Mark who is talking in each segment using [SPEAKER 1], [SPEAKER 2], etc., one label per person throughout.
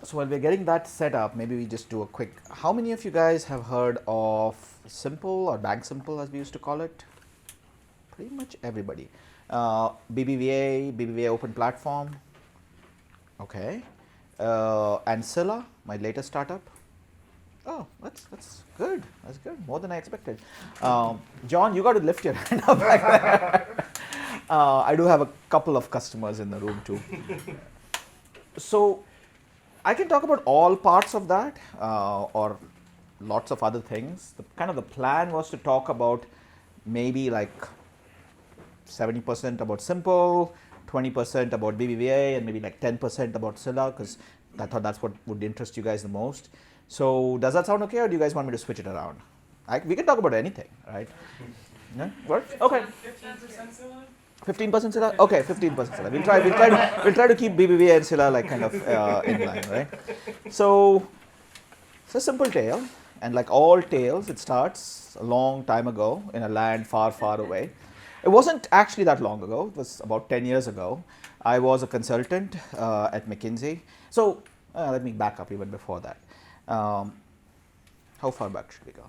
[SPEAKER 1] So while we're getting that set up, maybe we just do a quick. How many of you guys have heard of Simple or Bank Simple, as we used to call it? Pretty much everybody. BBVA Open Platform. Okay. And Sila, my latest startup. Oh, that's good. That's good. More than I expected. John, you got to lift your hand up back there. I do have a couple of customers in the room too. So I can talk about all parts of that or lots of other things. The plan was to talk about maybe like 70% about Simple, 20% about BBVA, and maybe like 10% about Sila, because I thought that's what would interest you guys the most. So does that sound okay, or do you guys want me to switch it around? We can talk about anything, right? Yeah, works? Okay.
[SPEAKER 2] 15% Sila?
[SPEAKER 1] 15% Sila? Okay, 15% Sila. We'll try to keep BBVA and Sila like kind of in line, right? So it's a simple tale, and like all tales, it starts a long time ago in a land far, far away. It wasn't actually that long ago. It was about 10 years ago. I was a consultant at McKinsey. So let me back up even before that. How far back should we go?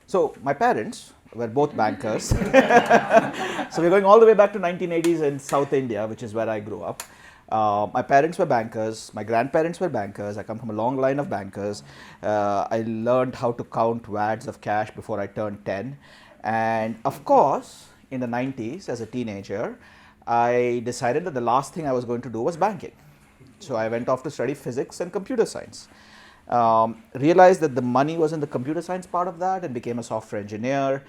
[SPEAKER 1] So my parents were both bankers. So we're going all the way back to 1980s in South India, which is where I grew up. My parents were bankers. My grandparents were bankers. I come from a long line of bankers. I learned how to count wads of cash before I turned 10. And of course, in the 90s, as a teenager, I decided that the last thing I was going to do was banking. So I went off to study physics and computer science. Realized that the money was in the computer science part of that and became a software engineer.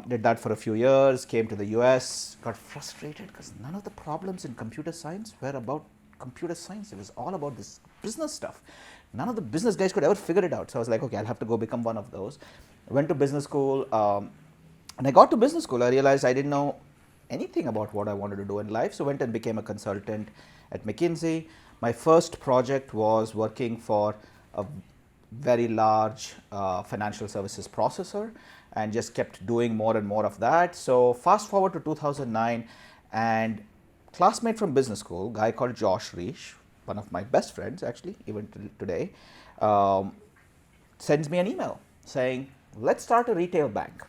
[SPEAKER 1] Did that for a few years, came to the US, got frustrated because none of the problems in computer science were about computer science. It was all about this business stuff. None of the business guys could ever figure it out. So I was like, okay, I'll have to go become one of those. I went to business school. And I got to business school, I realized I didn't know anything about what I wanted to do in life, so went and became a consultant at McKinsey. My first project was working for a very large financial services processor and just kept doing more and more of that. So fast forward to 2009, and classmate from business school, guy called Josh Reish, one of my best friends actually, even today, sends me an email saying, let's start a retail bank.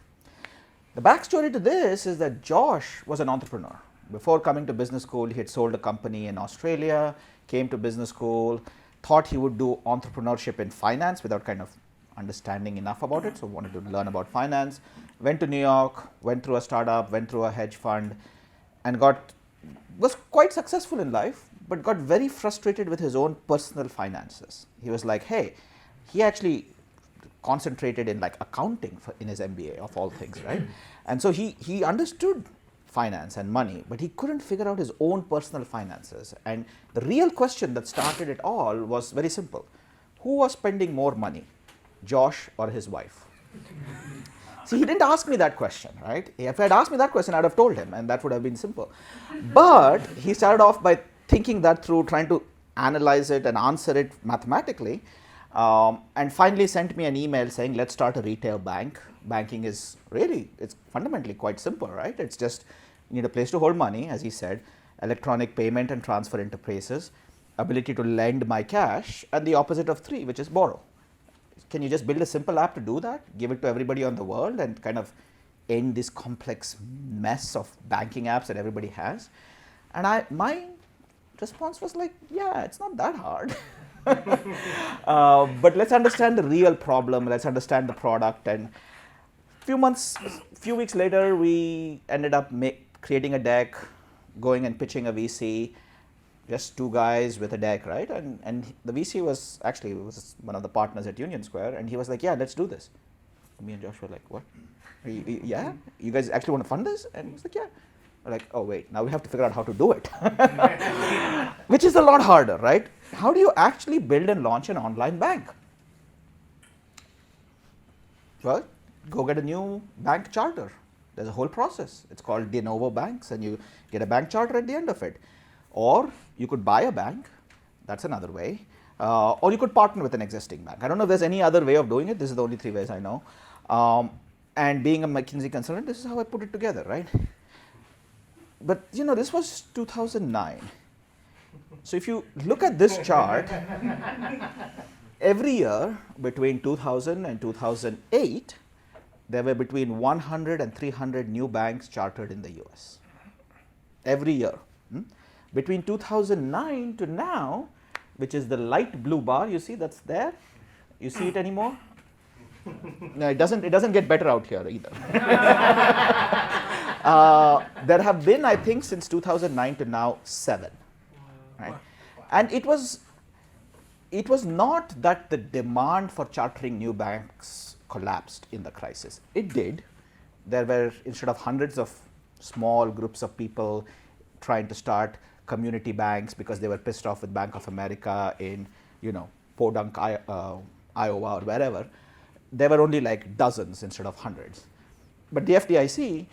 [SPEAKER 1] The backstory to this is that Josh was an entrepreneur. Before coming to business school, he had sold a company in Australia, came to business school, thought he would do entrepreneurship in finance without kind of understanding enough about it, so wanted to learn about finance. Went to New York, went through a startup, went through a hedge fund, and was quite successful in life, but got very frustrated with his own personal finances. He was like, hey, he actually concentrated in like accounting in his MBA of all things, right? And so he understood finance and money, but he couldn't figure out his own personal finances. And the real question that started it all was very simple. Who was spending more money, Josh or his wife? See, he didn't ask me that question, right? If he had asked me that question, I'd have told him, and that would have been simple. But he started off by thinking that through, trying to analyze it and answer it mathematically. And finally sent me an email saying, let's start a retail bank. Banking is really, it's fundamentally quite simple, right? It's just, you need a place to hold money, as he said, electronic payment and transfer interfaces, ability to lend my cash, and the opposite of three, which is borrow. Can you just build a simple app to do that, give it to everybody on the world, and kind of end this complex mess of banking apps that everybody has? And my response was like, yeah, it's not that hard. But let's understand the real problem, let's understand the product. And few weeks later, we ended up creating a deck, going and pitching a VC, just two guys with a deck, right? And the VC was one of the partners at Union Square, and he was like, yeah, let's do this. Me and Josh were like, what? Yeah? You guys actually want to fund this? And he was like, yeah. We're like, oh wait, now we have to figure out how to do it. Which is a lot harder, right? How do you actually build and launch an online bank? Well, go get a new bank charter. There's a whole process. It's called de novo banks, and you get a bank charter at the end of it. Or you could buy a bank. That's another way. Or you could partner with an existing bank. I don't know if there's any other way of doing it. This is the only three ways I know. And being a McKinsey consultant, this is how I put it together, right? But this was 2009. So if you look at this chart, every year between 2000 and 2008, there were between 100 and 300 new banks chartered in the US. Every year. Between 2009 to now, which is the light blue bar, you see that's there? You see it anymore? No, it doesn't get better out here either. There have been, I think, since 2009 to now, 7. Right? And it was not that the demand for chartering new banks collapsed in the crisis. It did. There were, instead of hundreds of small groups of people trying to start community banks because they were pissed off with Bank of America in, Podunk, Iowa or wherever, there were only like dozens instead of hundreds. But the FDIC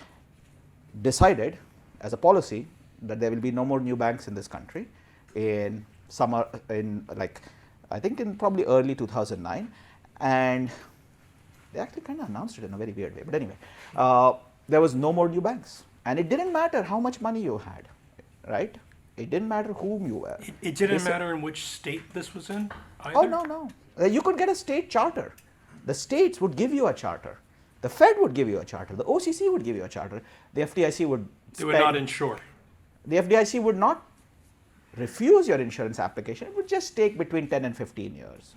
[SPEAKER 1] decided as a policy that there will be no more new banks in this country in probably early 2009, and they actually kind of announced it in a very weird way. But anyway, there was no more new banks, and it didn't matter how much money you had, right? It didn't matter whom you were.
[SPEAKER 2] It didn't matter in which state this was in either?
[SPEAKER 1] Oh, no. You could get a state charter. The states would give you a charter. The Fed would give you a charter. The OCC would give you a charter. The FDIC would
[SPEAKER 2] They would not insure.
[SPEAKER 1] The FDIC would not refuse your insurance application. It would just take between 10 and 15 years.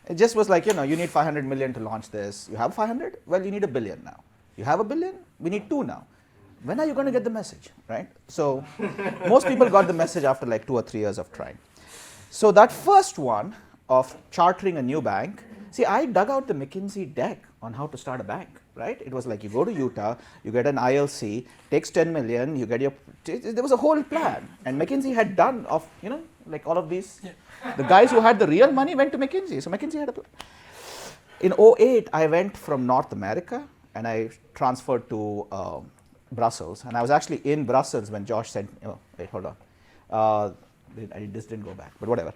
[SPEAKER 1] It just was like, you need 500 million to launch this. You have 500? Well, you need $1 billion now. You have $1 billion? We need 2 now. When are you going to get the message, right? So most people got the message after like 2 or 3 years of trying. So that first one of chartering a new bank, see, I dug out the McKinsey deck on how to start a bank, right? It was like you go to Utah, you get an ILC, takes 10 million, you get there was a whole plan. And McKinsey had done like all of these. Yeah. The guys who had the real money went to McKinsey. So McKinsey had a plan. In 2008, I went from North America and I transferred to Brussels. And I was actually in Brussels when Josh sent, this didn't go back, but whatever.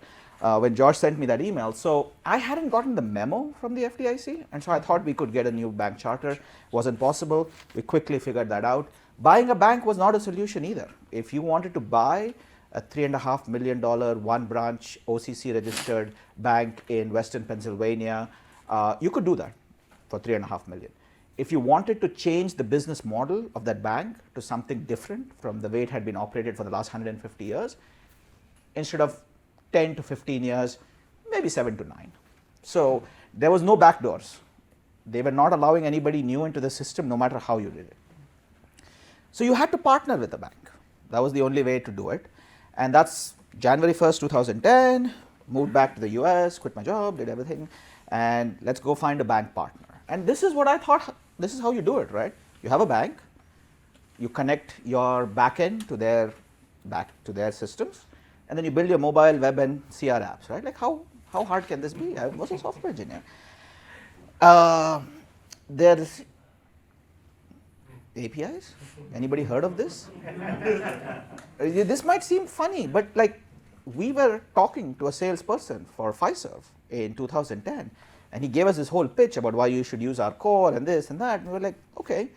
[SPEAKER 1] When Josh sent me that email, so I hadn't gotten the memo from the FDIC, and so I thought we could get a new bank charter. Wasn't possible. We quickly figured that out. Buying a bank was not a solution either. If you wanted to buy a $3.5 million one-branch OCC registered bank in Western Pennsylvania, you could do that for $3.5 million. If you wanted to change the business model of that bank to something different from the way it had been operated for the last 150 years, instead of 10 to 15 years, maybe 7 to 9. So there was no backdoors. They were not allowing anybody new into the system, no matter how you did it. So you had to partner with the bank. That was the only way to do it. And that's January 1st, 2010, moved back to the US, quit my job, did everything, and let's go find a bank partner. And this is what I thought, this is how you do it, right? You have a bank, you connect your backend to their systems, and then you build your mobile, web, and CR apps, right? Like how hard can this be? I was a software engineer. There's APIs. Anybody heard of this? This might seem funny, but like we were talking to a salesperson for Fiserv in 2010, and he gave us this whole pitch about why you should use our core and this and that. And we were like, okay,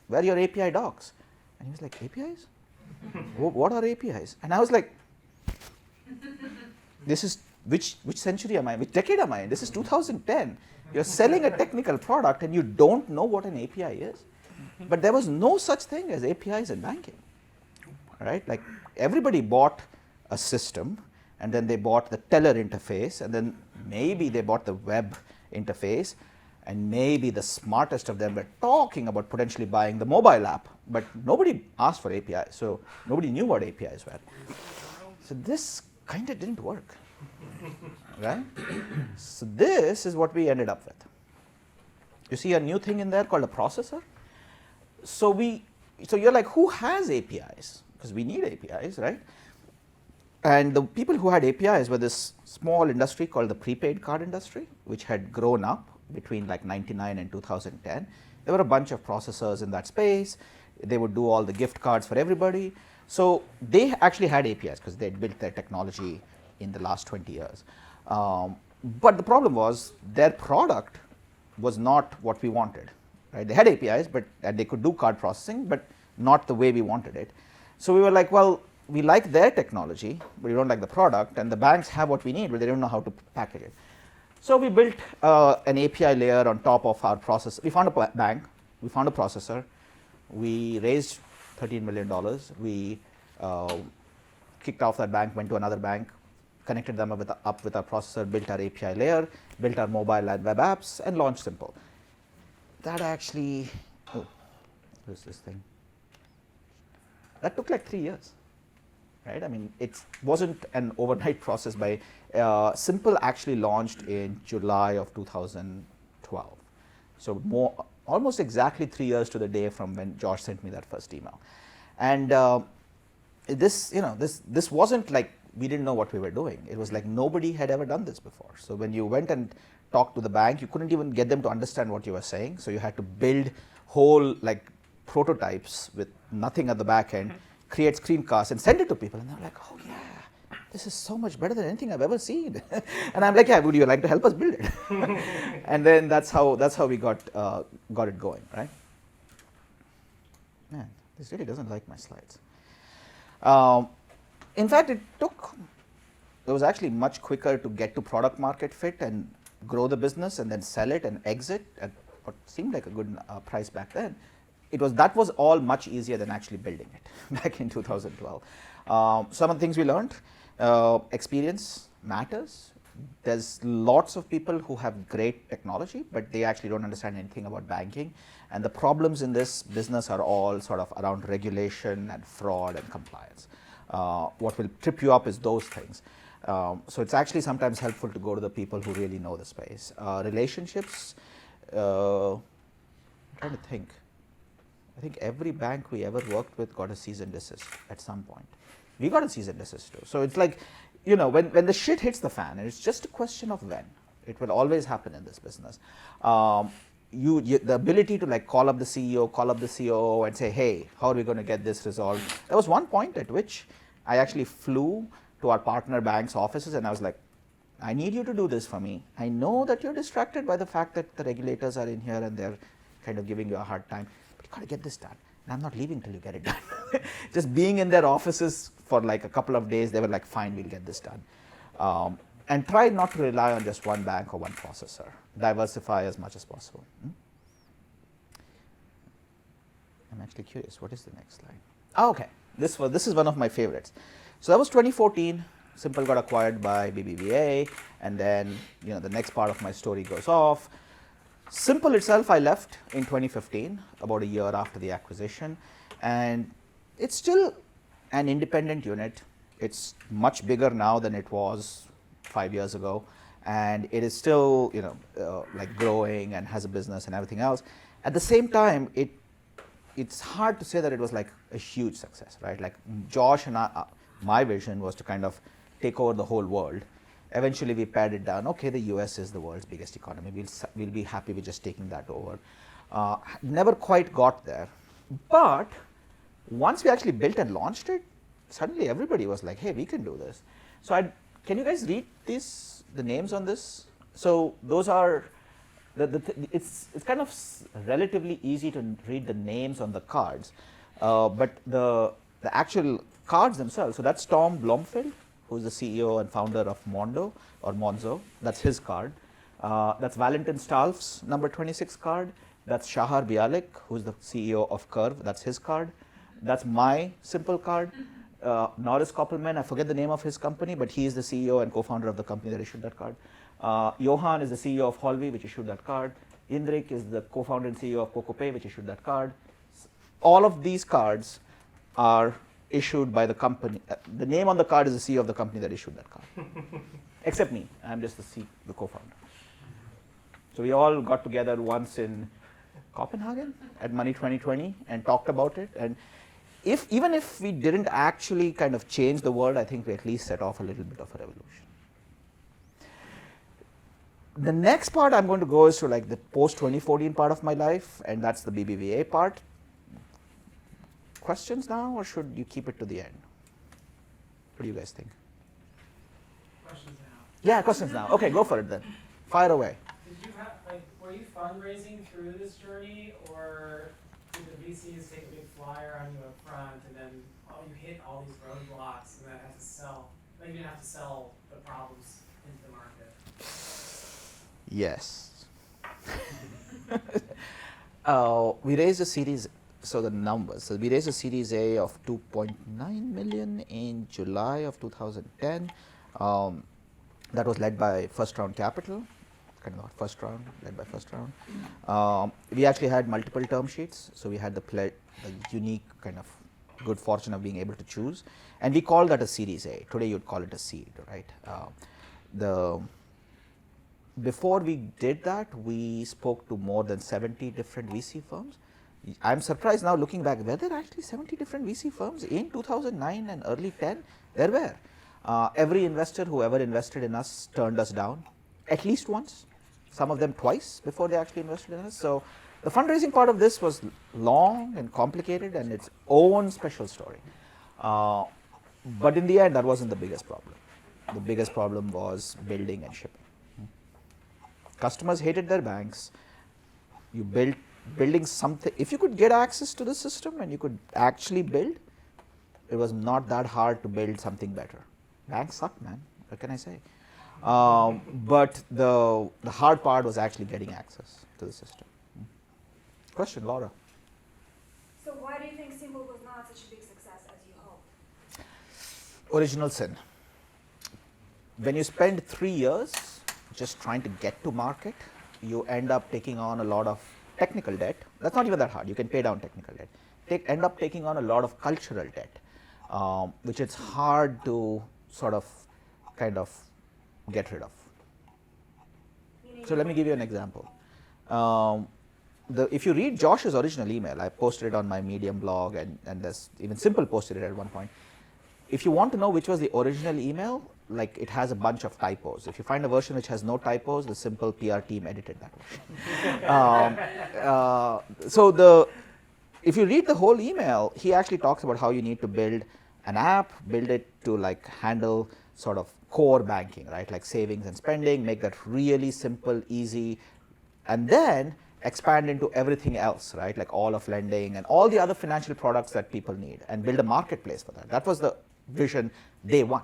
[SPEAKER 1] where are your API docs? And he was like, APIs? What are APIs? And I was like, this is which century am I? Which decade am I in? This is 2010. You're selling a technical product and you don't know what an API is. But there was no such thing as APIs in banking, right? Like everybody bought a system, and then they bought the teller interface, and then maybe they bought the web interface, and maybe the smartest of them were talking about potentially buying the mobile app, but nobody asked for APIs, so nobody knew what APIs were. So this kind of didn't work, right? So this is what we ended up with. You see a new thing in there called a processor. So you're like, who has APIs? Because we need APIs, right? And the people who had APIs were this small industry called the prepaid card industry, which had grown up between like 99 and 2010. There were a bunch of processors in that space. They would do all the gift cards for everybody. So they actually had APIs because they had built their technology in the last 20 years. But the problem was their product was not what we wanted. Right? They had APIs, and they could do card processing, but not the way we wanted it. So we were like, well, we like their technology, but we don't like the product, and the banks have what we need, but they don't know how to package it. So we built an API layer on top of our process. We found a bank, we found a processor, we raised $13 million. We kicked off that bank, went to another bank, connected them up with our processor, built our API layer, built our mobile and web apps, and launched Simple. That actually, oh, what is this thing? That took like 3 years, right? I mean, it wasn't an overnight process. Simple actually launched in July of 2012. So almost exactly 3 years to the day from when Josh sent me that first email. And this wasn't like we didn't know what we were doing. It was like nobody had ever done this before. So when you went and talked to the bank, you couldn't even get them to understand what you were saying. So you had to build whole like prototypes with nothing at the back end, create screencasts and send it to people. And they're like, oh yeah, this is so much better than anything I've ever seen. And I'm like, yeah, would you like to help us build it? And then that's how we got it going, right? Man, this really doesn't like my slides. In fact, it was actually much quicker to get to product market fit and grow the business and then sell it and exit at what seemed like a good price back then. That was all much easier than actually building it back in 2012. Some of the things we learned, experience matters. There's lots of people who have great technology, but they actually don't understand anything about banking. And the problems in this business are all sort of around regulation and fraud and compliance. What will trip you up is those things. So it's actually sometimes helpful to go to the people who really know the space. Relationships, I'm trying to think. I think every bank we ever worked with got a cease and desist at some point. We got a cease and desist too. So it's like, when the shit hits the fan, and it's just a question of when. It will always happen in this business. The ability to like call up the CEO, call up the COO and say, hey, how are we going to get this resolved? There was one point at which I actually flew to our partner bank's offices and I was like, I need you to do this for me. I know that you're distracted by the fact that the regulators are in here and they're kind of giving you a hard time, but you got to get this done. And I'm not leaving till you get it done. Just being in their offices for like a couple of days, they were like, fine, we'll get this done. And try not to rely on just one bank or one processor. Diversify as much as possible. I'm actually curious, what is the next slide? Oh, okay, this is one of my favorites. So that was 2014. Simple got acquired by BBVA, and then the next part of my story goes off. Simple itself I left in 2015, about a year after the acquisition, and it's still an independent unit. It's much bigger now than it was 5 years ago, and it is still like growing and has a business and everything else. At the same time, it's hard to say that it was like a huge success, right? Like Josh and my vision was to kind of take over the whole world. Eventually we pared it down. Okay, the US is the world's biggest economy. We'll be happy with just taking that over. Never quite got there, but once we actually built and launched it, suddenly everybody was like, hey, we can do this. So can you guys read the names on this? So those are, it's kind of relatively easy to read the names on the cards, but the actual cards themselves, so that's Tom Blomfield, who's the CEO and founder of Monzo, that's his card. That's Valentin Stalf's number 26 card. That's Shahar Bialik, who's the CEO of Curve, that's his card. That's my Simple card. Norris Koppelman, I forget the name of his company, but he is the CEO and co-founder of the company that issued that card. Johan is the CEO of Holvi, which issued that card. Indrik is the co-founder and CEO of CocoPay, which issued that card. All of these cards are issued by the company. The name on the card is the CEO of the company that issued that card. Except me, I'm just the co-founder. So we all got together once in Copenhagen at Money 2020 and talked about it. And even if we didn't actually kind of change the world, I think we at least set off a little bit of a revolution. The next part I'm going to go is to like the post-2014 part of my life, and that's the BBVA part. Questions now, or should you keep it to the end? What do you guys think?
[SPEAKER 3] Questions now.
[SPEAKER 1] Yeah, questions now. Okay, go for it then. Fire away.
[SPEAKER 3] Did you have, were you fundraising through this journey, or did the VCs take a big flyer on you up front, and then you hit all these roadblocks, and then have to sell. Then you have to sell the problems into the market.
[SPEAKER 1] Yes. We raised a series, so the numbers. So we raised a Series A of 2.9 million in July of 2010. That was led by first round capital, kind of not first round, led by first round. We actually had multiple term sheets, so we had the unique kind of good fortune of being able to choose, and we called that a Series A. Today you'd call it a seed, right? Before we did that, we spoke to more than 70 different VC firms. I'm surprised now looking back, were there actually 70 different VC firms in 2009 and early 10? There were. Every investor who ever invested in us turned us down at least once, some of them twice before they actually invested in us. So the fundraising part of this was long and complicated and its own special story. But in the end, that wasn't the biggest problem. The biggest problem was building and shipping. Customers hated their banks. You building something. If you could get access to the system and you could actually build, it was not that hard to build something better. Banks suck, man. What can I say? But the hard part was actually getting access to the system. Question, Laura.
[SPEAKER 4] So why do you think Simple was not such a big success as you hoped?
[SPEAKER 1] Original sin. When you spend 3 years just trying to get to market, you end up taking on a lot of technical debt. That's not even that hard. You can pay down technical debt. End up taking on a lot of cultural debt, which it's hard to sort of kind of get rid of. So let me give you an example. If you read Josh's original email, I posted it on my Medium blog, and there's even Simple posted it at one point. If you want to know which was the original email, like it has a bunch of typos. If you find a version which has no typos, the Simple PR team edited that version. If you read the whole email, he actually talks about how you need to build an app, build it to like handle sort of core banking, right? Like savings and spending, make that really simple, easy, and then expand into everything else, right? Like all of lending and all the other financial products that people need, and build a marketplace for that. That was the vision day one.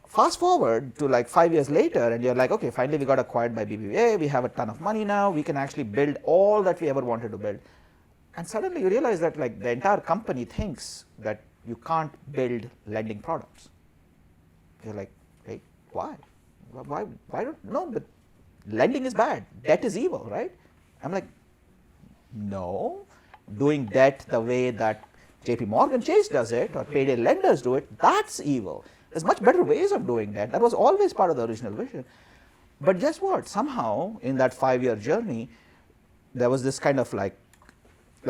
[SPEAKER 1] Fast forward to like 5 years later, and you're like, okay, finally we got acquired by BBVA, we have a ton of money now, we can actually build all that we ever wanted to build. And suddenly you realize that like the entire company thinks that you can't build lending products. You're like, hey, why? No, but lending is bad, debt is evil, right? I'm like, no, doing debt the way that JP Morgan Chase does it or payday lenders do it, that's evil. There's much better ways of doing that. That was always part of the original vision. But guess what? Somehow in that 5-year journey, there was this kind of like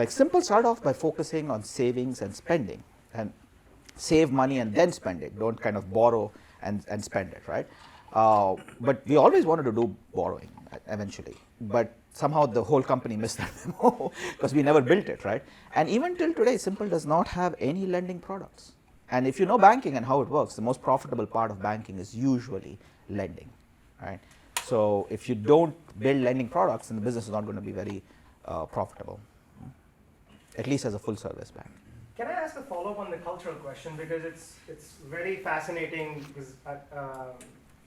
[SPEAKER 1] Simple started off by focusing on savings and spending, and save money and then spend it. Don't kind of borrow and spend it, right? But we always wanted to do borrowing eventually. But somehow the whole company missed that memo because we never built it, right? And even till today, Simple does not have any lending products. And if you know banking and how it works, the most profitable part of banking is usually lending, right? So if you don't build lending products, then the business is not going to be very profitable, at least as a full service bank.
[SPEAKER 5] Can I ask a follow-up on the cultural question, because it's very fascinating, because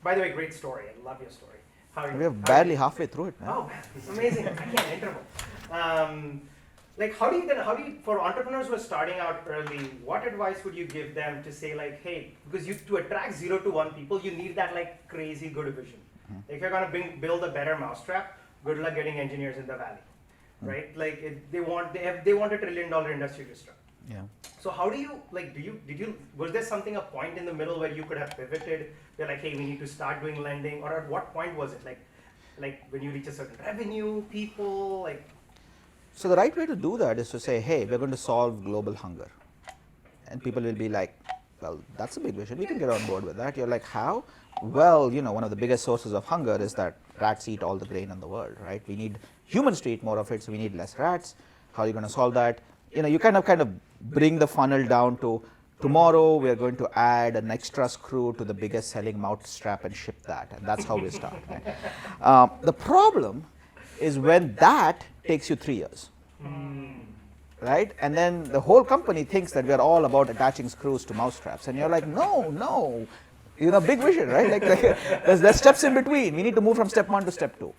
[SPEAKER 5] by the way, great story. I love your story.
[SPEAKER 1] We're barely halfway through it, man.
[SPEAKER 5] Oh man, it's amazing. I can't interval. Like how do you, for entrepreneurs who are starting out early, what advice would you give them to say like, hey, because to attract 0 to 1 people, you need that like crazy good vision. If you're gonna build a better mousetrap, good luck getting engineers in the valley, right? Like they want $1 trillion industry to start.
[SPEAKER 1] Yeah.
[SPEAKER 5] So how do you, like, was there a point in the middle where you could have pivoted? You're like, hey, we need to start doing lending, or at what point was it? Like when you reach a certain revenue, people, like?
[SPEAKER 1] So the right way to do that is to say, hey, we're going to solve global hunger. And people will be like, well, that's a big vision. We can get on board with that. You're like, how? Well, one of the biggest sources of hunger is that rats eat all the grain in the world, right? We need humans to eat more of it, so we need less rats. How are you going to solve that? You kind of bring the funnel down to tomorrow we are going to add an extra screw to the biggest selling mousetrap and ship that, and that's how we start. Right? The problem is when that takes you 3 years. Right? And then the whole company thinks that we are all about attaching screws to mousetraps. And you're like, no. Big vision, right? Like there's steps in between. We need to move from step 1 to step 2.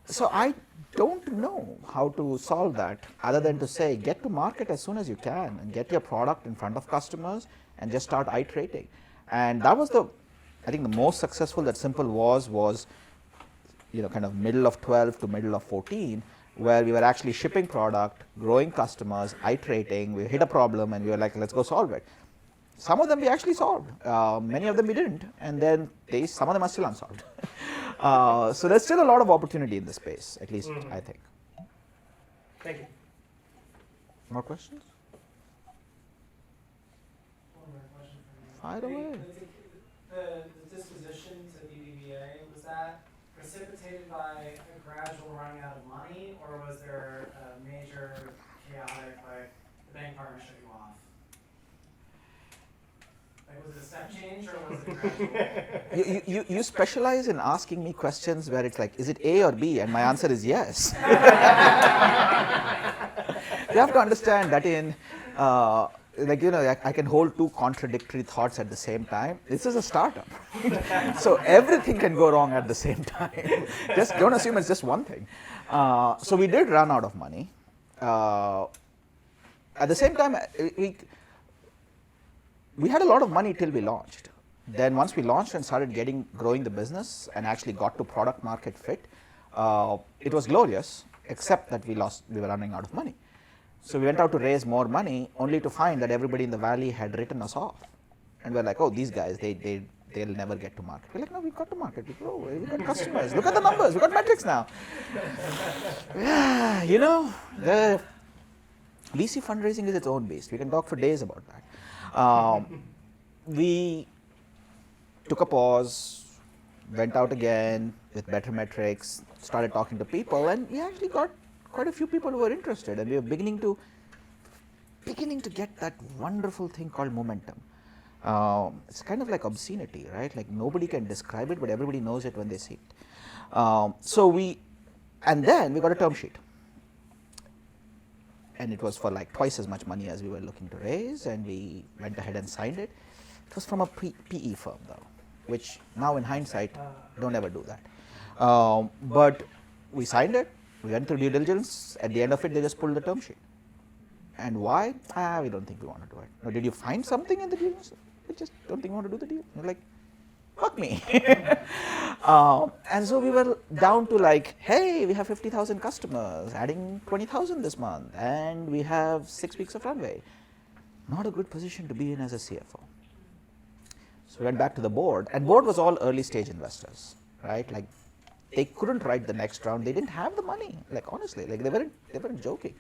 [SPEAKER 1] So I don't know how to solve that other than to say, get to market as soon as you can and get your product in front of customers and just start iterating. And that was I think the most successful that Simple was kind of middle of 12 to middle of 14, where we were actually shipping product, growing customers, iterating. We hit a problem and we were like, let's go solve it. Some of them we actually solved. Many of them we didn't. And then some of them are still unsolved. So there's still a lot of opportunity in this space, at least I think.
[SPEAKER 5] Thank you.
[SPEAKER 1] More questions?
[SPEAKER 3] One more question for you.
[SPEAKER 1] Fire away.
[SPEAKER 3] The disposition to BBVA, was that precipitated by a gradual running out of money, or was there a major chaotic, like the bank partner shut you off? Like, was it a step change or was it gradual?
[SPEAKER 1] You specialize in asking me questions where it's like, is it A or B? And my answer is yes. You have to understand that I can hold two contradictory thoughts at the same time. This is a startup. So everything can go wrong at the same time. Just don't assume it's just one thing. So we did run out of money. At the same time, we had a lot of money till we launched. Then once we launched and started growing the business and actually got to product market fit, it was glorious, except that we were running out of money. So we went out to raise more money, only to find that everybody in the valley had written us off. And we're like, oh, these guys, they'll never get to market. We're like, no, we've got to market. We've got customers. Look at the numbers. We've got metrics now. Yeah, the VC fundraising is its own beast. We can talk for days about that. We took a pause, went out again with better metrics, started talking to people, and we actually got quite a few people who were interested, and we were beginning to get that wonderful thing called momentum. It's kind of like obscenity, right? Like nobody can describe it, but everybody knows it when they see it. And then we got a term sheet. And it was for like twice as much money as we were looking to raise, and we went ahead and signed it. It was from a PE firm though, which now in hindsight, don't ever do that. But we signed it, we went through due diligence, at the end of it they just pulled the term sheet. And why? We don't think we want to do it. No, did you find something in the deal? We just don't think we want to do the deal. We're like, fuck me. And so we were down to like, hey, we have 50,000 customers, adding 20,000 this month, and we have 6 weeks of runway. Not a good position to be in as a CFO. So we went back to the board, and board was all early stage investors, right? Like they couldn't write the next round. They didn't have the money. Like honestly, like they weren't joking.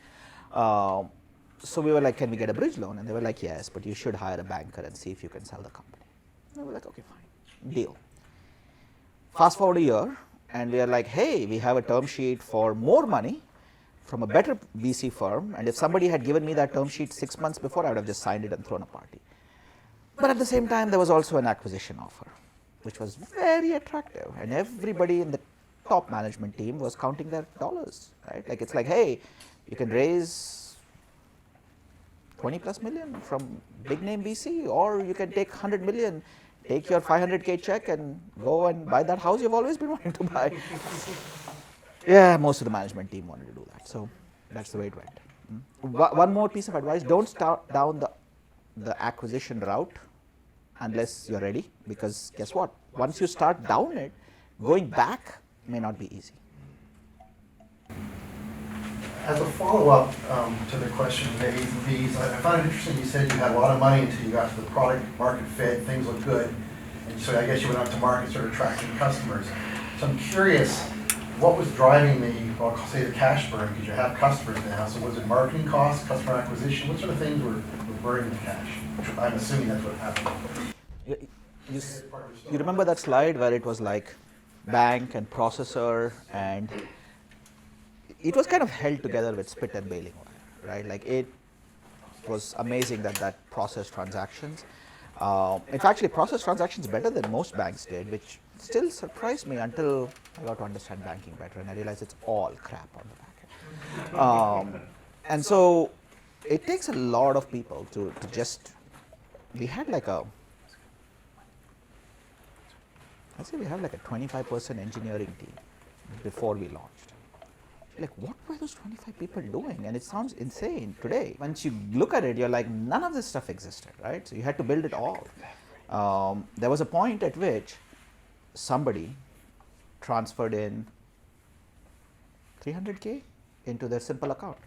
[SPEAKER 1] So we were like, can we get a bridge loan? And they were like, yes, but you should hire a banker and see if you can sell the company. And we were like, okay, fine, deal. Fast forward a year, and we are like, hey, we have a term sheet for more money from a better VC firm, and if somebody had given me that term sheet 6 months before, I would have just signed it and thrown a party. But at the same time, there was also an acquisition offer, which was very attractive, and everybody in the top management team was counting their dollars, right? Like it's like, hey, you can raise 20 plus million from big name VC, or you can take 100 million, take your 500K check and go and buy that house you've always been wanting to buy. Yeah, most of the management team wanted to do that. So that's the way it went. One more piece of advice, don't start down the acquisition route unless you're ready, because guess what? Once you start down it, going back may not be easy.
[SPEAKER 6] As a follow-up to the question of A's and B's, I found it interesting you said you had a lot of money until you got to the product market fit, things looked good, and so I guess you went out to market, started attracting customers. So I'm curious, what was driving I'll say the cash burn, because you have customers now, so was it marketing costs, customer acquisition, what sort of things were burning the cash? I'm assuming that's what happened.
[SPEAKER 1] You remember that slide where it was like bank and processor, and it was kind of held together with spit and baling wire, right? Like it was amazing that processed transactions. In fact, actually processed transactions better than most banks did, which still surprised me until I got to understand banking better, and I realized it's all crap on the back end. And so it takes a lot of people to just, we had like a, I'd say we have like a 25% engineering team before we launched. Like, what were those 25 people doing? And it sounds insane today. Once you look at it, you're like, none of this stuff existed, right? So you had to build it all. There was a point at which somebody transferred in 300K into their simple account.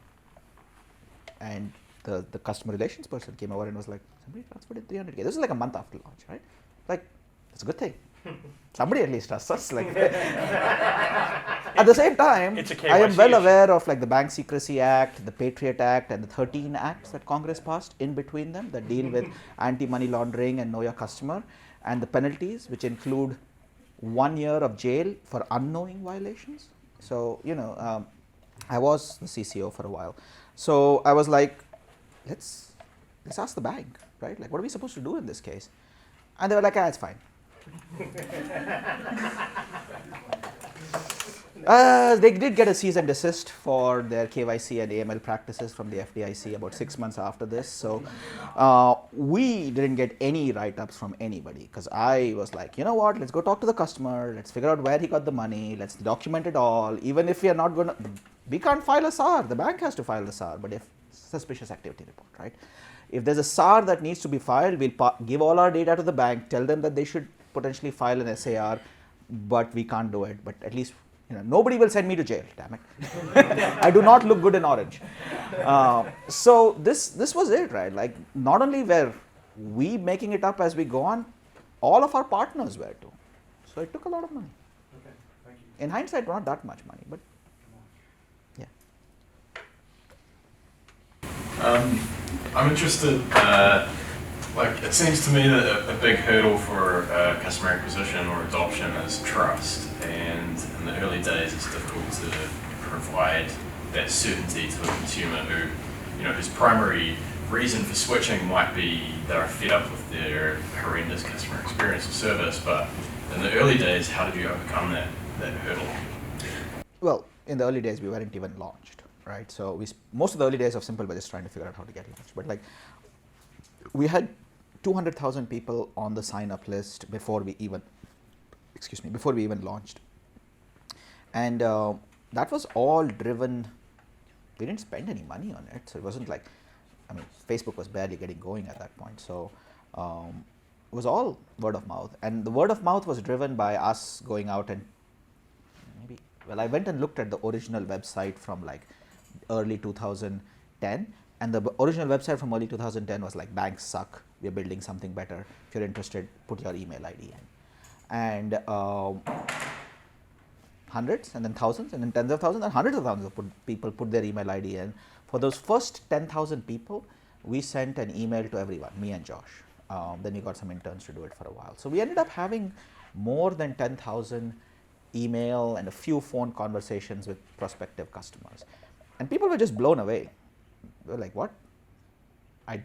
[SPEAKER 1] And the customer relations person came over and was like, somebody transferred in 300K. This was like a month after launch, right? Like, it's a good thing. Somebody at least trusts us. Like, at the same time,
[SPEAKER 2] It's a
[SPEAKER 1] I am
[SPEAKER 2] KYC
[SPEAKER 1] well
[SPEAKER 2] issue.
[SPEAKER 1] aware of like the Bank Secrecy Act, the Patriot Act, and the 13 acts that Congress passed in between them that deal with anti-money laundering and know your customer, and the penalties, which include 1 year of jail for unknowing violations. So, I was the CCO for a while. So I was like, let's ask the bank, right? Like, what are we supposed to do in this case? And they were like, it's fine. They did get a cease and desist for their KYC and AML practices from the FDIC about 6 months after this. So we didn't get any write-ups from anybody because I was like, you know what, let's go talk to the customer, let's figure out where he got the money, let's document it all. Even if we are not going to, we can't file a SAR, the bank has to file the SAR, but if suspicious activity report, right? If there's a SAR that needs to be filed, we'll give all our data to the bank, tell them that they should potentially file an SAR, but we can't do it. But at least, nobody will send me to jail, damn it. I do not look good in orange. So this was it, right? Like, not only were we making it up as we go on, all of our partners were too. So it took a lot of money.
[SPEAKER 5] Okay, thank you.
[SPEAKER 1] In hindsight, not that much money, but yeah.
[SPEAKER 7] I'm interested, it seems to me that a big hurdle for customer acquisition or adoption is trust, and in the early days it's difficult to provide that certainty to a consumer whose primary reason for switching might be they're fed up with their horrendous customer experience or service, but in the early days, how did you overcome that hurdle?
[SPEAKER 1] Well, in the early days, we weren't even launched, right? So most of the early days of Simple were just trying to figure out how to get launched. But like, we had 200,000 people on the sign-up list before we even launched, and that was all driven. We didn't spend any money on it, so it wasn't like, Facebook was barely getting going at that point. So it was all word of mouth, and the word of mouth was driven by us going out and I went and looked at the original website from like early 2010, and the original website from early 2010 was like, banks suck, we're building something better, if you're interested, put your email ID in. And hundreds, and then thousands, and then tens of thousands, and hundreds of thousands of people put their email ID in. For those first 10,000 people, we sent an email to everyone, me and Josh. Then we got some interns to do it for a while. So we ended up having more than 10,000 email and a few phone conversations with prospective customers. And people were just blown away. They were like, what? I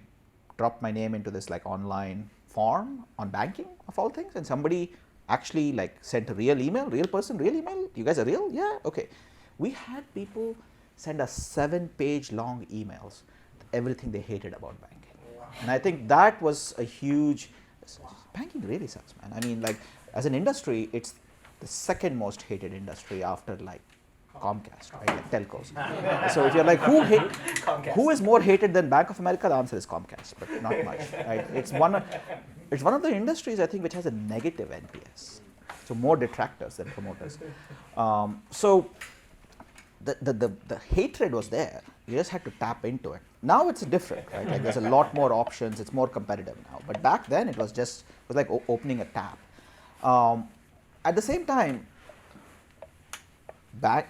[SPEAKER 1] dropped my name into this like online form on banking of all things, and somebody actually like sent a real email, real person, real email? You guys are real? Yeah, okay. We had people send us 7-page long emails, everything they hated about banking. And I think that was a huge, banking really sucks, man. Like, as an industry, it's the second most hated industry after like Comcast, right? Like telcos. So if you're like, who is more hated than Bank of America? The answer is Comcast, but not much, right? It's one of the industries, I think, which has a negative NPS. So more detractors than promoters. So the hatred was there. You just had to tap into it. Now it's different, right? Like, there's a lot more options. It's more competitive now. But back then it was like opening a tap. At the same time,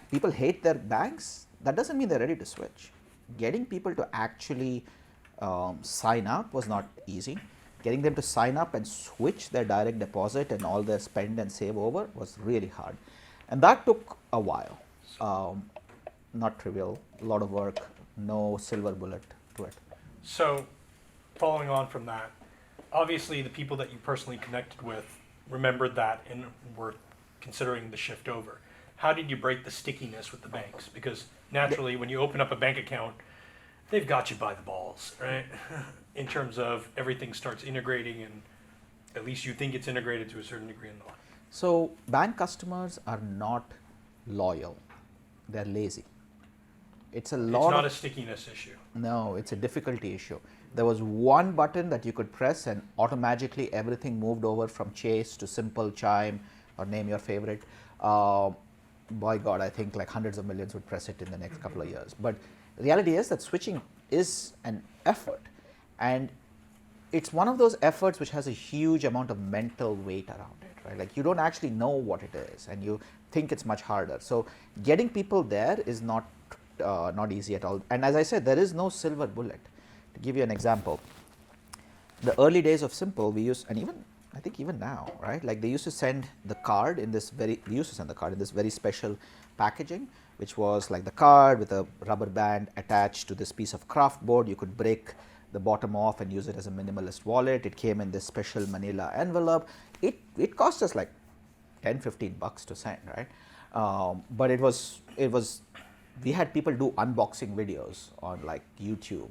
[SPEAKER 1] people hate their banks. That doesn't mean they're ready to switch. Getting people to actually sign up was not easy. Getting them to sign up and switch their direct deposit and all their spend and save over was really hard. And that took a while. Not trivial, a lot of work, no silver bullet to it.
[SPEAKER 2] So, following on from that, obviously the people that you personally connected with remembered that and were considering the shift over. How did you break the stickiness with the banks? Because naturally, when you open up a bank account, they've got you by the balls, right? In terms of everything starts integrating, and at least you think it's integrated to a certain degree in the life.
[SPEAKER 1] So bank customers are not loyal; they're lazy. It's a lot.
[SPEAKER 2] It's not
[SPEAKER 1] of,
[SPEAKER 2] a stickiness issue.
[SPEAKER 1] No, it's a difficulty issue. There was one button that you could press and automatically everything moved over from Chase to Simple, Chime, or name your favorite. By God, I think like hundreds of millions would press it in the next couple of years. But the reality is that switching is an effort, and it's one of those efforts which has a huge amount of mental weight around it, right? Like you don't actually know what it is, and you think it's much harder. So getting people there is not easy at all. And as I said, there is no silver bullet. To give you an example, the early days of Simple, we used, and even I think even now, right? Like they used to send the card in this very, we used to send the card in this very special packaging, which was like the card with a rubber band attached to this piece of craft board. You could break the bottom off and use it as a minimalist wallet. It came in this special manila envelope. It cost us like $10-15 to send, right? But it was we had people do unboxing videos on like YouTube,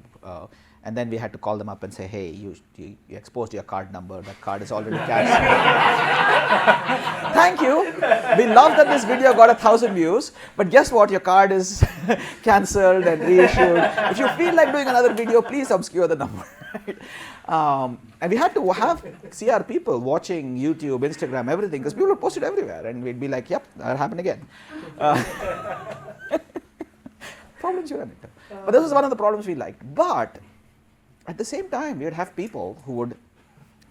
[SPEAKER 1] and then we had to call them up and say, hey, you exposed your card number, that card is already canceled. Thank you, we love that this video got 1,000 views, but guess what, your card is cancelled and reissued. If you feel like doing another video, please obscure the number. And we had to have CR people watching YouTube, Instagram, everything, because people would post it everywhere, and we'd be like, yep, that happened again. Problems you run into. But this was one of the problems we liked. But at the same time, we would have people who would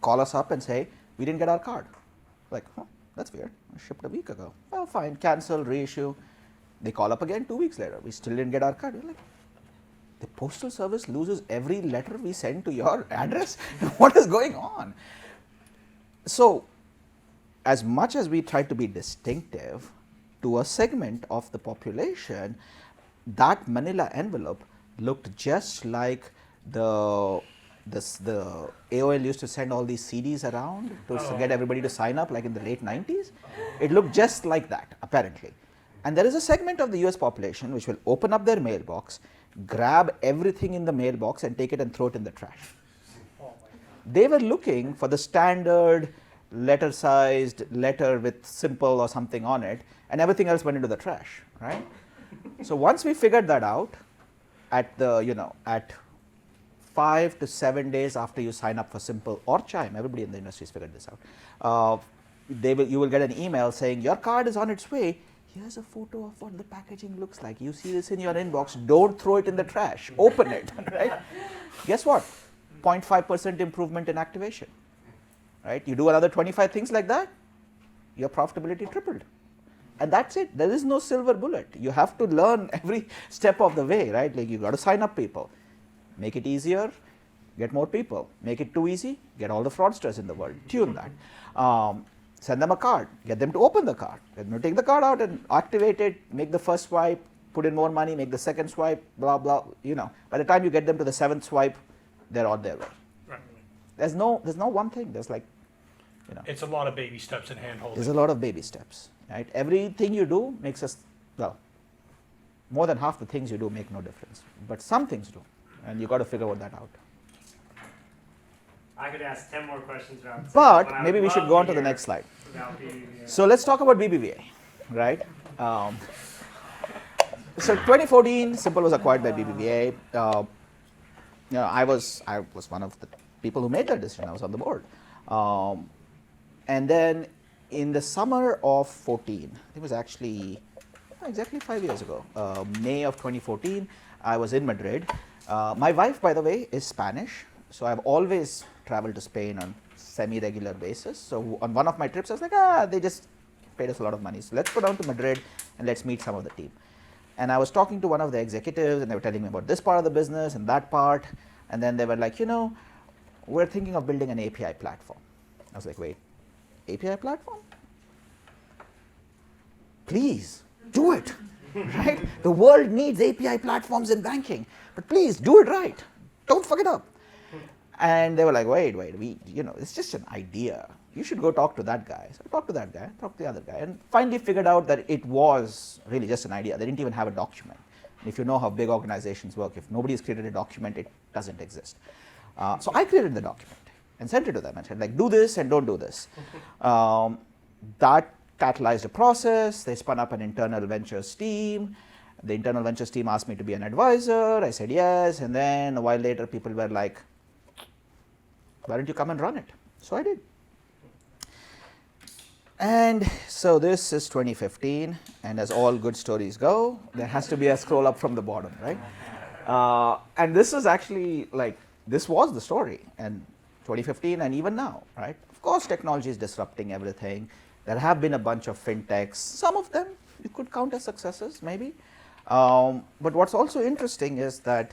[SPEAKER 1] call us up and say, we didn't get our card. Like, that's weird. I shipped a week ago. Well, fine, cancel, reissue. They call up again 2 weeks later. We still didn't get our card. We're like, the postal service loses every letter we send to your address? What is going on? So, as much as we try to be distinctive to a segment of the population, that manila envelope looked just like the AOL used to send all these CDs around to get everybody to sign up, like in the late 90s. It looked just like that, apparently. And there is a segment of the US population which will open up their mailbox, grab everything in the mailbox and take it and throw it in the trash. They were looking for the standard letter-sized letter with Simple or something on it, and everything else went into the trash, right? So once we figured that out, at at 5 to 7 days after you sign up for Simple or Chime, everybody in the industry has figured this out. You will get an email saying your card is on its way. Here's a photo of what the packaging looks like. You see this in your inbox. Don't throw it in the trash. Open it, right? Guess what? 0.5% improvement in activation, right? You do another 25 things like that, your profitability tripled. And that's it. There is no silver bullet. You have to learn every step of the way, right? Like you got to sign up people. Make it easier, get more people. Make it too easy, get all the fraudsters in the world. Tune that. Send them a card, get them to open the card. Get them to take the card out and activate it, make the first swipe, put in more money, make the second swipe, blah, blah. By the time you get them to the 7th swipe, they're on their way.
[SPEAKER 2] Right.
[SPEAKER 1] There's no one thing. There's like,
[SPEAKER 2] It's a lot of baby steps and hand holding.
[SPEAKER 1] there's a lot of baby steps, right? Everything you do makes us, more than half the things you do make no difference. But some things do, and you got to figure that out.
[SPEAKER 5] I could ask 10 more questions about
[SPEAKER 1] But maybe we should go on to the next slide. So let's talk about BBVA, right? So 2014, Simple was acquired by BBVA. I was one of the people who made that decision. I was on the board. And then in the summer of 14, it was actually exactly 5 years ago, May of 2014, I was in Madrid. My wife, by the way, is Spanish. So I've always traveled to Spain on semi-regular basis. So on one of my trips, I was like, they just paid us a lot of money. So let's go down to Madrid and let's meet some of the team. And I was talking to one of the executives and they were telling me about this part of the business and that part. And then they were like, we're thinking of building an API platform. I was like, wait, API platform? Please, do it, right? The world needs API platforms in banking, but please do it right. Don't fuck it up. And they were like, wait, it's just an idea. You should go talk to that guy. So I talked to that guy, talked to the other guy, and finally figured out that it was really just an idea. They didn't even have a document. If you know how big organizations work, if nobody's created a document, it doesn't exist. So I created the document and sent it to them and said, like, do this and don't do this. That catalyzed a process. They spun up an internal ventures team. The internal ventures team asked me to be an advisor. I said yes. And then a while later, people were like, why don't you come and run it? So I did. And so this is 2015, and as all good stories go, there has to be a scroll up from the bottom, right? And this is actually like, this was the story, and 2015 and even now, right? Of course, technology is disrupting everything. There have been a bunch of fintechs. Some of them you could count as successes, maybe. But what's also interesting is that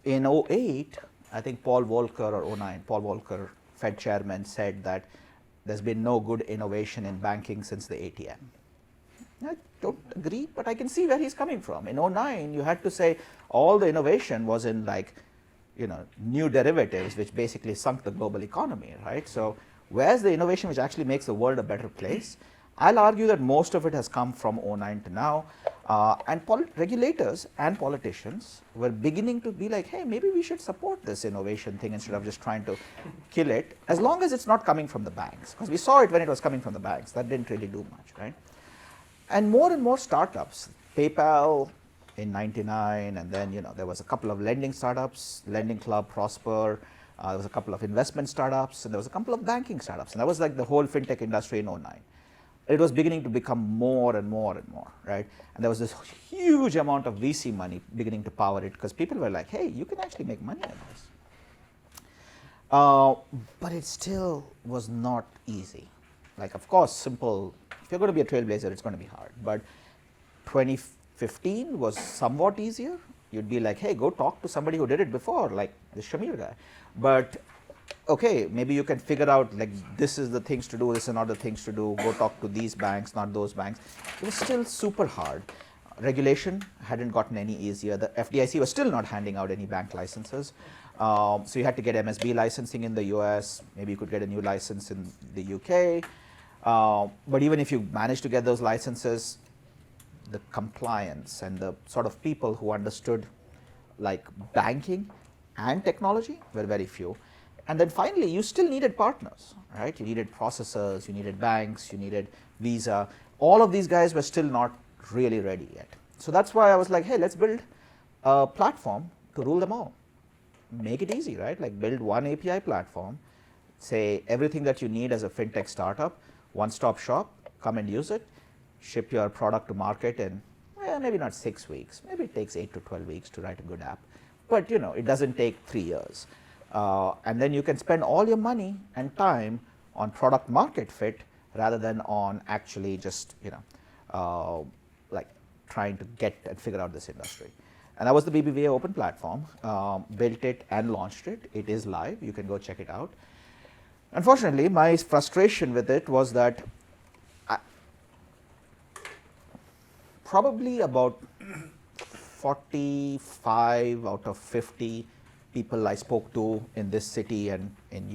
[SPEAKER 1] in 08, I think Paul Volcker, or 09, Paul Volcker, Fed chairman, said that there's been no good innovation in banking since the ATM. I don't agree, but I can see where he's coming from. In 09, you had to say all the innovation was in like, new derivatives, which basically sunk the global economy, right? So where's the innovation which actually makes the world a better place? I'll argue that most of it has come from 09 to now. And regulators and politicians were beginning to be like, hey, maybe we should support this innovation thing instead of just trying to kill it, as long as it's not coming from the banks. Because we saw it when it was coming from the banks. That didn't really do much, right? And more startups, PayPal in 99, and then there was a couple of lending startups, Lending Club, Prosper. There was a couple of investment startups, and there was a couple of banking startups. And that was like the whole fintech industry in 09. It was beginning to become more and more and more, right? And there was this huge amount of VC money beginning to power it, because people were like, hey, you can actually make money in this. But it still was not easy. Like, of course, simple. If you're going to be a trailblazer, it's going to be hard. But 2015 was somewhat easier. You'd be like, hey, go talk to somebody who did it before, like the Shamir guy. But okay, maybe you can figure out like, this is the things to do, this is not the things to do, go talk to these banks, not those banks. It was still super hard. Regulation hadn't gotten any easier. The FDIC was still not handing out any bank licenses. So you had to get MSB licensing in the US, maybe you could get a new license in the UK. But even if you managed to get those licenses, the compliance and the sort of people who understood like banking and technology were very few. And then finally, you still needed partners, right? You needed processors, you needed banks, you needed Visa. All of these guys were still not really ready yet. So that's why I was like, hey, let's build a platform to rule them all. Make it easy, right? Like build one API platform, say everything that you need as a fintech startup, one-stop shop, come and use it, ship your product to market in, well, maybe not 6 weeks, maybe it takes 8 to 12 weeks to write a good app. But it doesn't take 3 years. And then you can spend all your money and time on product market fit rather than on actually just like trying to get and figure out this industry. And that was the BBVA open platform. Built it and launched it. It is live. You can go check it out. Unfortunately, my frustration with it was that probably about 45 out of 50 people I spoke to in this city and in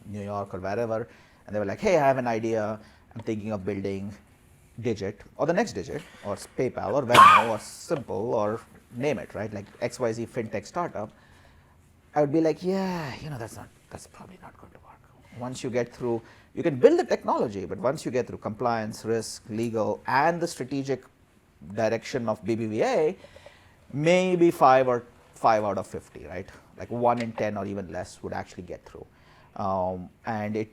[SPEAKER 1] New York or wherever, and they were like, hey, I have an idea, I'm thinking of building Digit or the next Digit or PayPal or Venmo or Simple or name it, right? Like XYZ fintech startup. I would be like, yeah, that's probably not going to work. Once you get through, you can build the technology, but once you get through compliance, risk, legal, and the strategic direction of BBVA, maybe 5 out of 50, right? Like 1 in 10 or even less would actually get through. And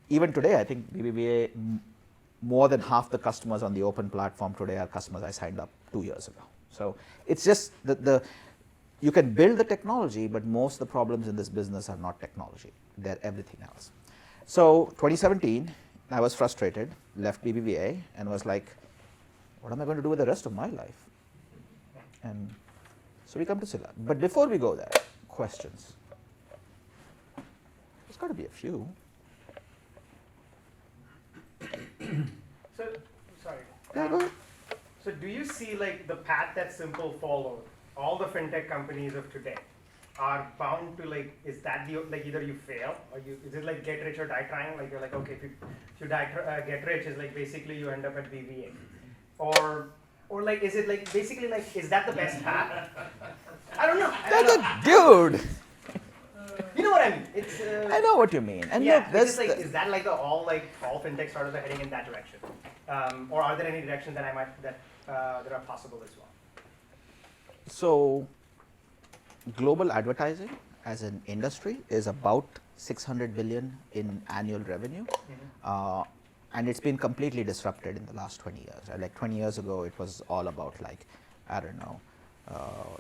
[SPEAKER 1] even today, I think BBVA, more than half the customers on the open platform today are customers I signed up 2 years ago. So it's just you can build the technology, but most of the problems in this business are not technology. They're everything else. So 2017, I was frustrated, left BBVA, and was like, what am I going to do with the rest of my life? And so we come to Sila. But before we go there, questions. There's got to be a few.
[SPEAKER 5] So, sorry.
[SPEAKER 1] Yeah, go ahead.
[SPEAKER 5] So do you see like the path that Simple followed? All the fintech companies of today are bound to like, is that like either you fail or is it like get rich or die trying? Like you're like, okay, if you get rich is like basically you end up at BBA. Or Or like, is it like, basically like, is that the best path? I don't know.
[SPEAKER 1] Dude,
[SPEAKER 5] You know what I mean? It's.
[SPEAKER 1] I know what you mean. And
[SPEAKER 5] Yeah,
[SPEAKER 1] look,
[SPEAKER 5] it's
[SPEAKER 1] there's
[SPEAKER 5] just like, is that like all fintech startups are heading in that direction? Or are there any directions that that are possible as well?
[SPEAKER 1] so global advertising as an industry is about 600 billion in annual revenue. And it's been completely disrupted in the last 20 years. Like 20 years ago, it was all about like, I don't know,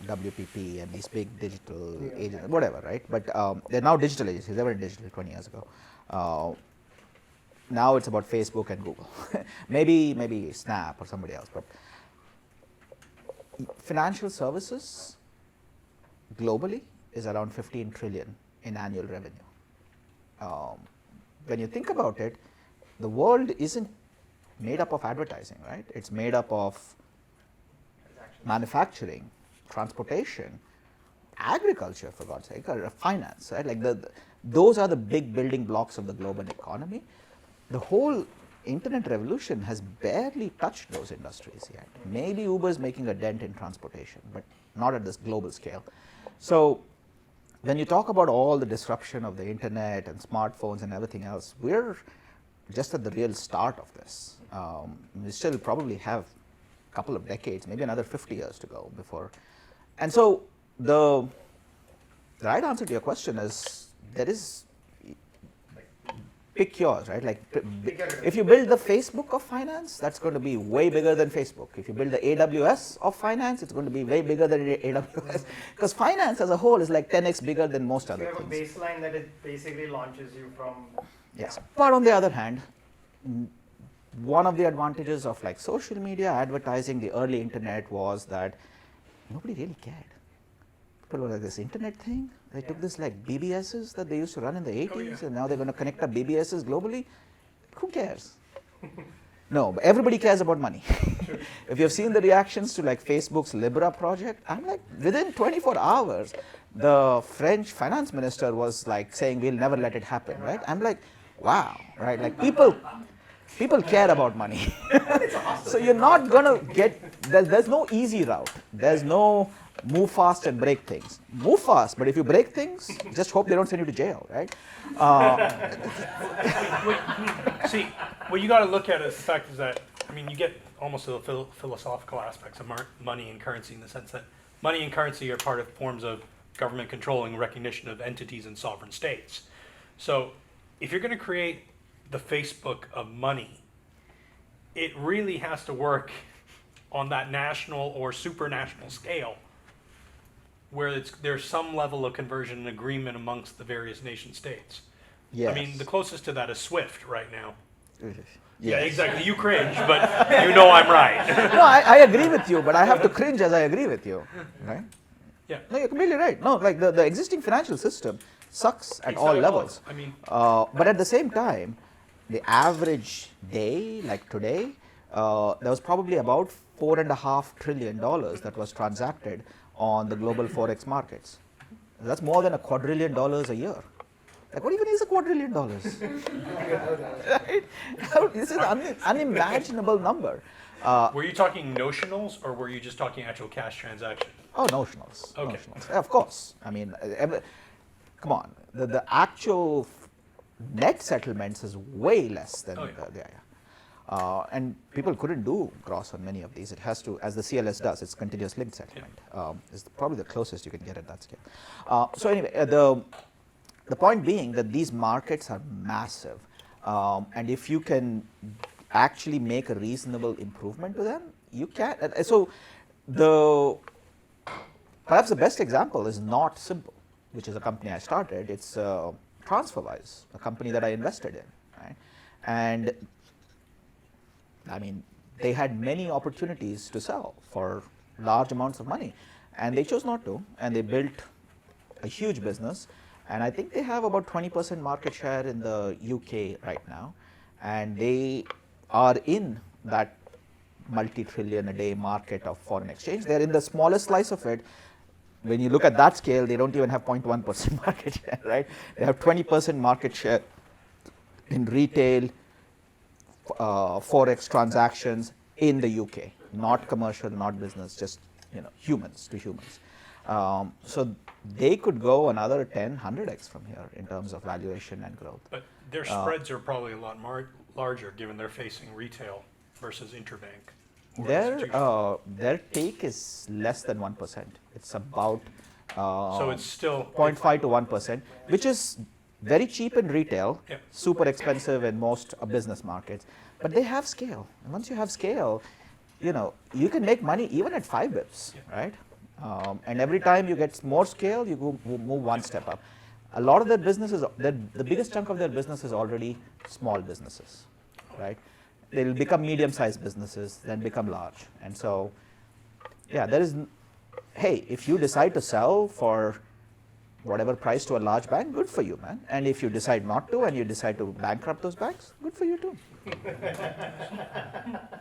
[SPEAKER 1] WPP and these big digital agents, whatever, right? But they're now digital agencies. They were digital 20 years ago. Now it's about Facebook and Google, maybe Snap or somebody else. But financial services globally is around 15 trillion in annual revenue. When you think about it, the world isn't made up of advertising, right? It's made up of manufacturing, transportation, agriculture, for God's sake, or finance, right? Like those are the big building blocks of the global economy. The whole internet revolution has barely touched those industries yet. Maybe Uber is making a dent in transportation, but not at this global scale. So when you talk about all the disruption of the internet and smartphones and everything else, we're just at the real start of this. We still probably have a couple of decades, maybe another 50 years to go before. And so the right answer to your question is there is, pick yours, right? Like if you build the Facebook of finance, that's going to be way bigger than Facebook. If you build the AWS of finance, it's going to be way bigger than AWS. Because finance as a whole is like 10x bigger than most other things.
[SPEAKER 5] You have a baseline that it basically launches you from.
[SPEAKER 1] Yes. But on the other hand, one of the advantages of like social media advertising, the early internet, was that nobody really cared. People were like, this internet thing, they took this like BBSs that they used to run in the 80s, and now they're going to connect up BBSs globally. Who cares? No, but everybody cares about money. If you've seen the reactions to like Facebook's Libra project, I'm like, within 24 hours, the French finance minister was like saying, we'll never let it happen, right? I'm like, wow, right? Like people care about money. So you're not going to get, there's no easy route. There's no move fast and break things. Move fast, but if you break things, just hope they don't send you to jail, right?
[SPEAKER 2] See, what you got to look at is the fact is that, I mean, you get almost to the philosophical aspects of money and currency, in the sense that money and currency are part of forms of government controlling recognition of entities and sovereign states. So if you're going to create the Facebook of money, it really has to work on that national or supranational scale, where there's some level of conversion and agreement amongst the various nation states.
[SPEAKER 1] Yes.
[SPEAKER 2] I mean, the closest to that is SWIFT right now.
[SPEAKER 1] Yes.
[SPEAKER 2] Yeah, exactly. You cringe, but you know I'm right.
[SPEAKER 1] No, I agree with you, but I have to cringe as I agree with you, right?
[SPEAKER 2] Yeah.
[SPEAKER 1] No, you're completely right. No, like the existing financial system sucks at all levels.
[SPEAKER 2] I mean,
[SPEAKER 1] but at the same time, the average day, like today, there was probably about $4.5 trillion that was transacted on the global forex markets. That's more than $2 quadrillion a year. Like, what even is $2 quadrillion? Right? This is an unimaginable number.
[SPEAKER 2] were you talking notionals, or were you just talking actual cash transaction?
[SPEAKER 1] Oh, notionals.
[SPEAKER 2] Okay.
[SPEAKER 1] Notionals. Of course. I mean, come on. The actual net settlements is way less than and people couldn't do gross on many of these. It has to, as the CLS does, it's continuous linked settlement. Is probably the closest you can get at that scale. So anyway, the point being that these markets are massive, and if you can actually make a reasonable improvement to them, you can. So perhaps the best example is Not Simple, which is a company I started. It's TransferWise, a company that I invested in, right? And I mean, they had many opportunities to sell for large amounts of money, and they chose not to, and they built a huge business. And I think they have about 20% market share in the UK right now, and they are in that multi-trillion a day market of foreign exchange. They're in the smallest slice of it. When you look at that scale, they don't even have 0.1% market share, right? They have 20% market share in retail forex transactions in the UK. not commercial, not business, just humans to humans. So they could go another 10, 100x from here in terms of valuation and growth.
[SPEAKER 2] But their spreads are probably a lot larger, given they're facing retail versus interbank. or institutional.
[SPEAKER 1] Their take is less than 1%. It's about
[SPEAKER 2] So it's still
[SPEAKER 1] 0.5 to 1%, which is very cheap in retail,
[SPEAKER 2] Yep.
[SPEAKER 1] super expensive in most business markets. But they have scale. And once you have scale, you can make money even at 5 bips, right? And every time you get more scale, you move one step up. A lot of their businesses, the biggest chunk of their business is already small businesses, right? They'll become medium-sized businesses, then become large. And so, yeah, hey, if you decide to sell for whatever price to a large bank, good for you, man. And if you decide not to and you decide to bankrupt those banks, good for you too.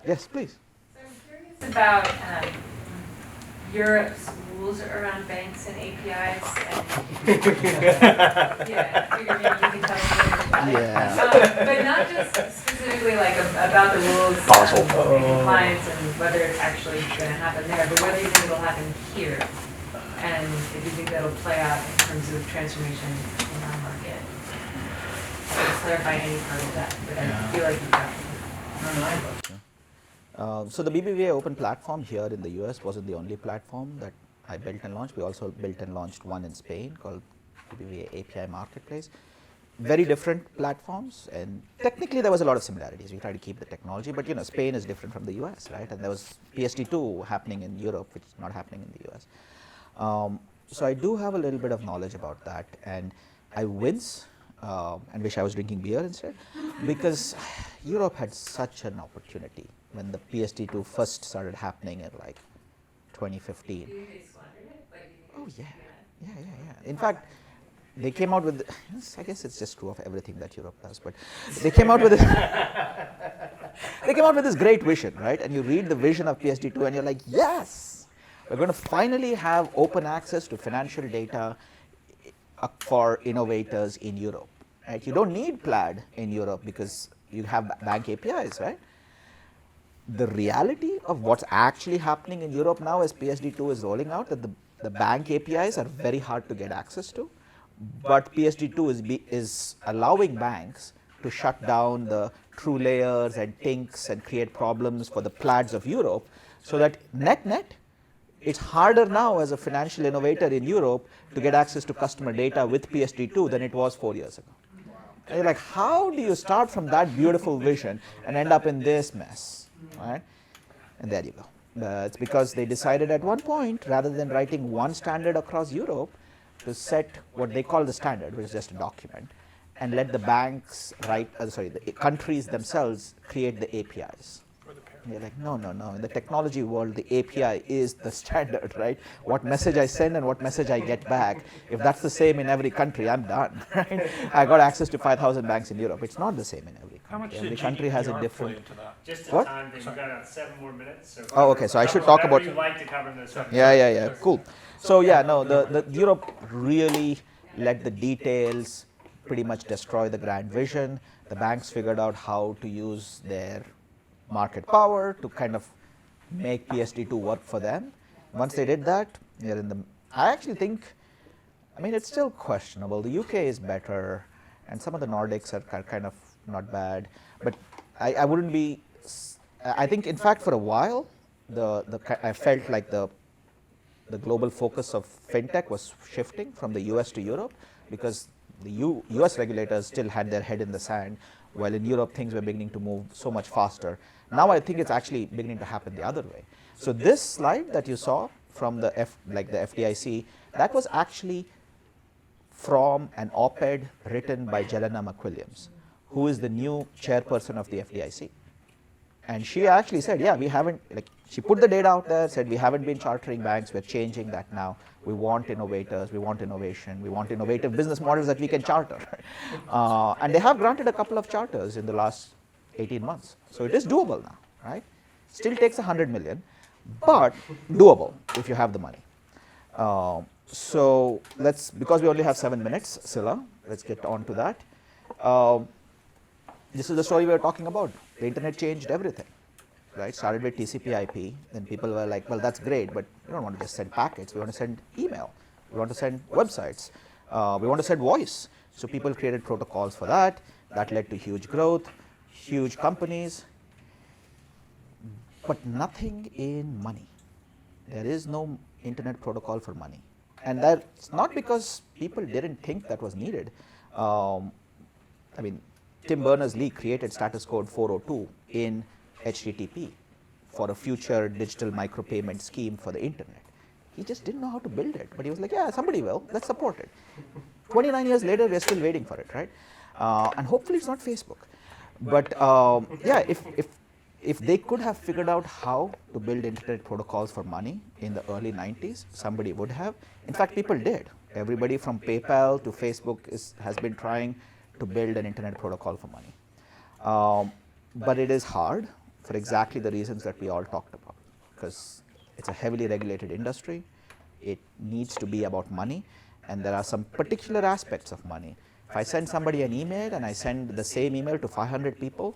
[SPEAKER 1] Yes, please.
[SPEAKER 8] So I'm curious about Europe's rules around banks and APIs. And yeah, I figured maybe you could tell us a little bit about it.
[SPEAKER 1] Yeah.
[SPEAKER 8] But not just specifically like about the rules and compliance and whether it's actually going to happen there, but whether you think it'll happen here. And if you think that'll play out in terms of transformation in our market. Just clarify any part of that, but I feel like you've got
[SPEAKER 1] So the BBVA Open Platform here in the US wasn't the only platform that I built and launched. We also built and launched one in Spain called BBVA API Marketplace. Very different platforms, and technically there was a lot of similarities. We try to keep the technology, but Spain is different from the US, right? And there was PSD2 happening in Europe, which is not happening in the US. So I do have a little bit of knowledge about that, and I wince and wish I was drinking beer instead, because Europe had such an opportunity when the PSD2 first started happening in like 2015.
[SPEAKER 8] Do you think they squandered it? Like,
[SPEAKER 1] Oh yeah. In fact, they came out with, I guess it's just true of everything that Europe does, but they came out with this great vision, right? And you read the vision of PSD2 and you're like, yes, we're going to finally have open access to financial data for innovators in Europe, right? You don't need Plaid in Europe because you have bank APIs, right? The reality of what's actually happening in Europe now as PSD2 is rolling out, that the bank APIs are very hard to get access to, but PSD2 is allowing banks to shut down the true layers and tinks and create problems for the Plaids of Europe, so that net, it's harder now as a financial innovator in Europe to get access to customer data with PSD2 than it was 4 years ago. And you're like, how do you start from that beautiful vision and end up in this mess, right? And there you go. It's because they decided at one point, rather than writing one standard across Europe, to set what they call the standard, which is just a document, and let the banks the countries themselves create the APIs. And you're like, no. In the technology world, the API is the standard, right? What message I send and what message I get back. If that's the same in every country, I'm done, right? I got access to 5,000 banks in Europe. It's not the same in every
[SPEAKER 2] How much
[SPEAKER 1] country.
[SPEAKER 2] did
[SPEAKER 1] Every country has a
[SPEAKER 2] GDPR
[SPEAKER 1] different.
[SPEAKER 2] play into that?
[SPEAKER 5] Just
[SPEAKER 1] What?
[SPEAKER 5] a time thing. We've got 7 more minutes. So
[SPEAKER 1] Oh, okay. So I should talk
[SPEAKER 5] whatever
[SPEAKER 1] about.
[SPEAKER 5] you'd like to cover in those 7
[SPEAKER 1] Yeah. Cool. So yeah, no, the Europe really let the details pretty much destroy the grand vision. The banks figured out how to use their market power to kind of make PSD2 work for them. Once they did that, they're in the. I actually think, it's still questionable. The UK is better, and some of the Nordics are kind of not bad. But I wouldn't be. I think, in fact, for a while, I felt like the global focus of fintech was shifting from the US to Europe, because the US regulators still had their head in the sand, while in Europe things were beginning to move so much faster. Now I think it's actually beginning to happen the other way. So this slide that you saw from the FDIC, that was actually from an op-ed written by Jelena McWilliams, who is the new chairperson of the FDIC. And she actually said, yeah, we haven't, she put the data out there, said we haven't been chartering banks, we're changing that now. We want innovators, we want innovation, we want innovative business models that we can charter. And they have granted a couple of charters in the last 18 months. So it is doable now, right? Still takes 100 million, but doable if you have the money. So because we only have 7 minutes, Sila, let's get on to that. This is the story we were talking about. The internet changed everything, right, started with TCP/IP. Then people were like, well, that's great, but we don't want to just send packets. We want to send email. We want to send websites. We want to send voice. So people created protocols for that. That led to huge growth, huge companies, but nothing in money. There is no internet protocol for money. And that's not because people didn't think that was needed. I mean, Tim Berners-Lee created status code 402 in HTTP for a future digital micropayment scheme for the internet. He just didn't know how to build it, but he was like, yeah, somebody will, let's support it. 29 years later, we're still waiting for it, right? And hopefully it's not Facebook. But yeah, if they could have figured out how to build internet protocols for money in the early 90s, somebody would have. In fact, people did. Everybody from PayPal to Facebook has been trying to build an internet protocol for money. But it is hard for exactly the reasons that we all talked about, because it's a heavily regulated industry. It needs to be about money, and there are some particular aspects of money. If I send somebody an email and I send the same email to 500 people,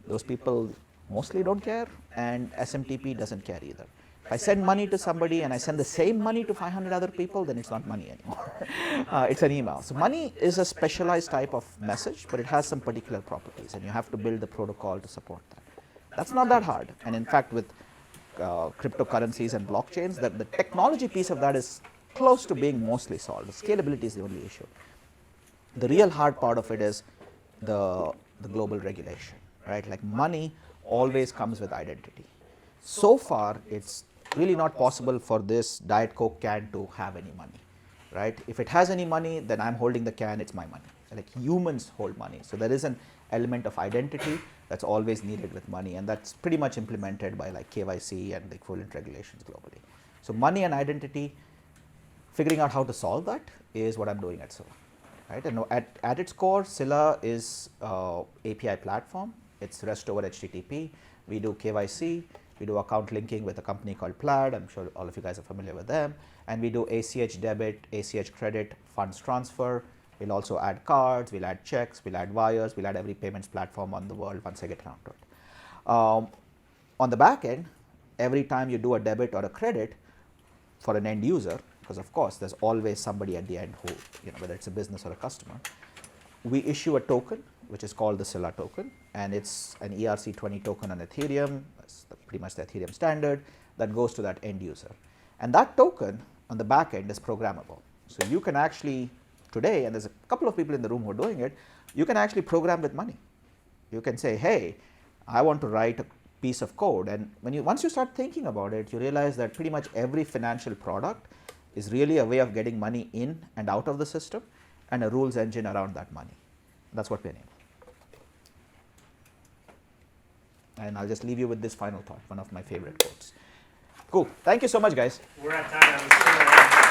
[SPEAKER 1] those people mostly don't care, and SMTP doesn't care either. If I send money to somebody and I send the same money to 500 other people, then it's not money anymore. It's an email. So money is a specialized type of message, but it has some particular properties, and you have to build the protocol to support that. That's not that hard. And in fact, with cryptocurrencies and blockchains, the technology piece of that is close to being mostly solved. The scalability is the only issue. The real hard part of it is the global regulation, right? Like money always comes with identity. So far, it's really not possible for this Diet Coke can to have any money, right? If it has any money, then I'm holding the can, it's my money. Like humans hold money. So there is an element of identity that's always needed with money, and that's pretty much implemented by like KYC and the equivalent regulations globally. So money and identity, figuring out how to solve that is what I'm doing at Sila, right? And at its core, Sila is API platform. It's REST over HTTP. We do KYC. We do account linking with a company called Plaid. I'm sure all of you guys are familiar with them. And we do ACH debit, ACH credit, funds transfer. We'll also add cards, we'll add checks, we'll add wires, we'll add every payments platform on the world once I get around to it. On the back end, every time you do a debit or a credit for an end user, because of course there's always somebody at the end who, whether it's a business or a customer, we issue a token which is called the Sila token, and it's an ERC20 token on Ethereum. That's pretty much the Ethereum standard that goes to that end user. And that token on the back end is programmable. So you can actually, today, and there's a couple of people in the room who are doing it, you can actually program with money. You can say, hey, I want to write a piece of code. And once you start thinking about it, you realize that pretty much every financial product is really a way of getting money in and out of the system, and a rules engine around that money. That's what we enable. And I'll just leave you with this final thought, one of my favorite quotes. Cool. Thank you so much, guys.
[SPEAKER 5] We're at time.